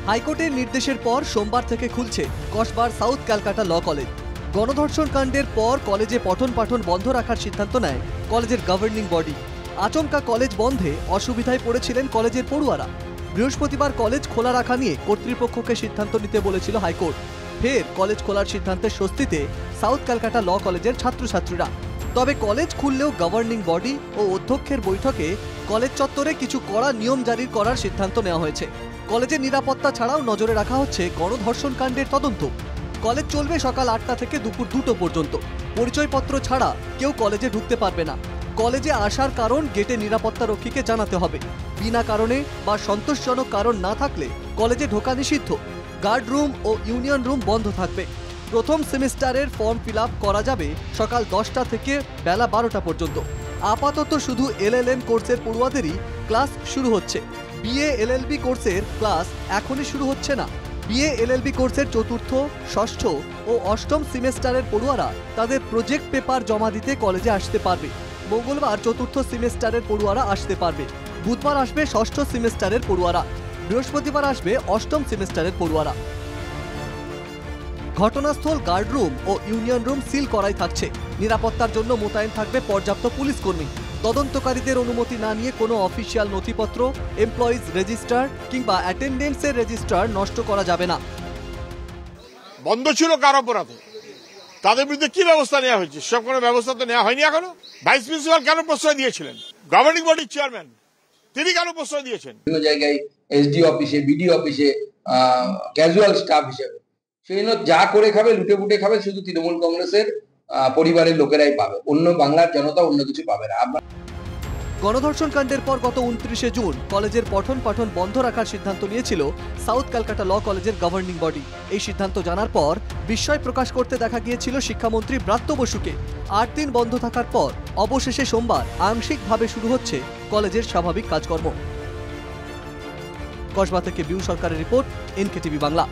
হাইকোর্টের নির্দেশের পর সোমবার থেকে খুলছে কসবার সাউথ ক্যালকাটা ল কলেজ। গণধর্ষণ কাণ্ডের পর কলেজে পঠন পাঠন বন্ধ রাখার সিদ্ধান্ত নেয় কলেজের গভর্নিং বডি। আচমকা কলেজ বন্ধে অসুবিধায় পড়েছিলেন কলেজের পড়ুয়ারা। বৃহস্পতিবার কলেজ খোলা রাখা নিয়ে কর্তৃপক্ষকে সিদ্ধান্ত নিতে বলেছিল হাইকোর্ট। ফের কলেজ খোলার সিদ্ধান্তে স্বস্তিতে সাউথ ক্যালকাটা ল কলেজের ছাত্রছাত্রীরা। তবে কলেজ খুললেও গভর্নিং বডি ও অধ্যক্ষের বৈঠকে কলেজ চত্বরে কিছু কড়া নিয়ম জারি করার সিদ্ধান্ত নেওয়া হয়েছে। কলেজের নিরাপত্তা ছাড়াও নজরে রাখা হচ্ছে গণধর্ষণ কাণ্ডের তদন্ত। কলেজ চলবে সকাল 8টা থেকে দুপুর 2টো পর্যন্ত। পরিচয়পত্র ছাড়া কেউ কলেজে ঢুকতে পারবে না। কলেজে আসার কারণ গেটে নিরাপত্তা রক্ষীকে জানাতে হবে। বিনা কারণে বা সন্তোষজনক কারণ না থাকলে কলেজে ঢোকা নিষিদ্ধ। গার্ড রুম ও ইউনিয়ন রুম বন্ধ থাকবে। প্রথম সেমিস্টারের ফর্ম ফিল আপ করা যাবে সকাল 10টা থেকে বেলা 12টা পর্যন্ত। আপাতত শুধু LLM কোর্সের পড়ুয়াদেরই ক্লাস শুরু হচ্ছে। BA LLB কোর্সের ক্লাস এখনই শুরু হচ্ছে না। BA LLB কোর্সের চতুর্থ, ষষ্ঠ ও অষ্টম সেমিস্টারের পড়ুয়ারা তাদের প্রজেক্ট পেপার জমা দিতে কলেজে আসতে পারবে। মঙ্গলবার চতুর্থ সেমিস্টারের পড়ুয়ারা আসতে পারবে। বুধবার আসবে ষষ্ঠ সেমিস্টারের পড়ুয়ারা। বৃহস্পতিবার আসবে অষ্টম সেমিস্টারের পড়ুয়ারা। ঘটনাস্থল, গার্ড রুম ও ইউনিয়ন রুম সিল করাই থাকছে। নিরাপত্তার জন্য মোতায়েন থাকবে পর্যাপ্ত পুলিশ কর্মী। তদন্তকারীদের অনুমতি না নিয়ে কোনো অফিসিয়াল নথিপত্র, এমপ্লয়িজ রেজিস্টার কিংবা অ্যাটেন্ডেন্সের রেজিস্টার নষ্ট করা যাবে না। বন্ধ ছিল কার অপরাধে? তাদের বিরুদ্ধে কি ব্যবস্থা নেওয়া হয়েছে? সব কোনো ব্যবস্থা তো নেওয়া হয়নি এখনো। ভাইস প্রিন্সিপাল কেন প্রশ্রয় দিয়েছিলেন? গভর্নিং বডির চেয়ারম্যান তিনি কেন প্রশ্রয় দিয়েছেন? বিভিন্ন জায়গায় SD অফিসে, BD অফিসে ক্যাজুয়াল স্টাফ হিসেবে সেই যা করে খাবে, লুটে পুটে খাবে, শুধু তৃণমূল কংগ্রেসের পরিবারের লোকেরাই পাবে, অন্য বাংলার জনতা অন্য কিছু পাবে না। গণধর্ষণ কাণ্ডের পর গত 29শে জুন কলেজের পঠন পাঠন বন্ধ রাখার সিদ্ধান্ত নিয়েছিল সাউথ ক্যালকাটা ল কলেজের গভর্নিং বডি। এই সিদ্ধান্ত জানার পর বিস্ময় প্রকাশ করতে দেখা গিয়েছিল শিক্ষামন্ত্রী ব্রাত্য বসুকে। 8 দিন বন্ধ থাকার পর অবশেষে সোমবার আংশিকভাবে শুরু হচ্ছে কলেজের স্বাভাবিক কাজকর্ম। কসবা থেকে বিউ সরকারের রিপোর্ট, NKTV বাংলা।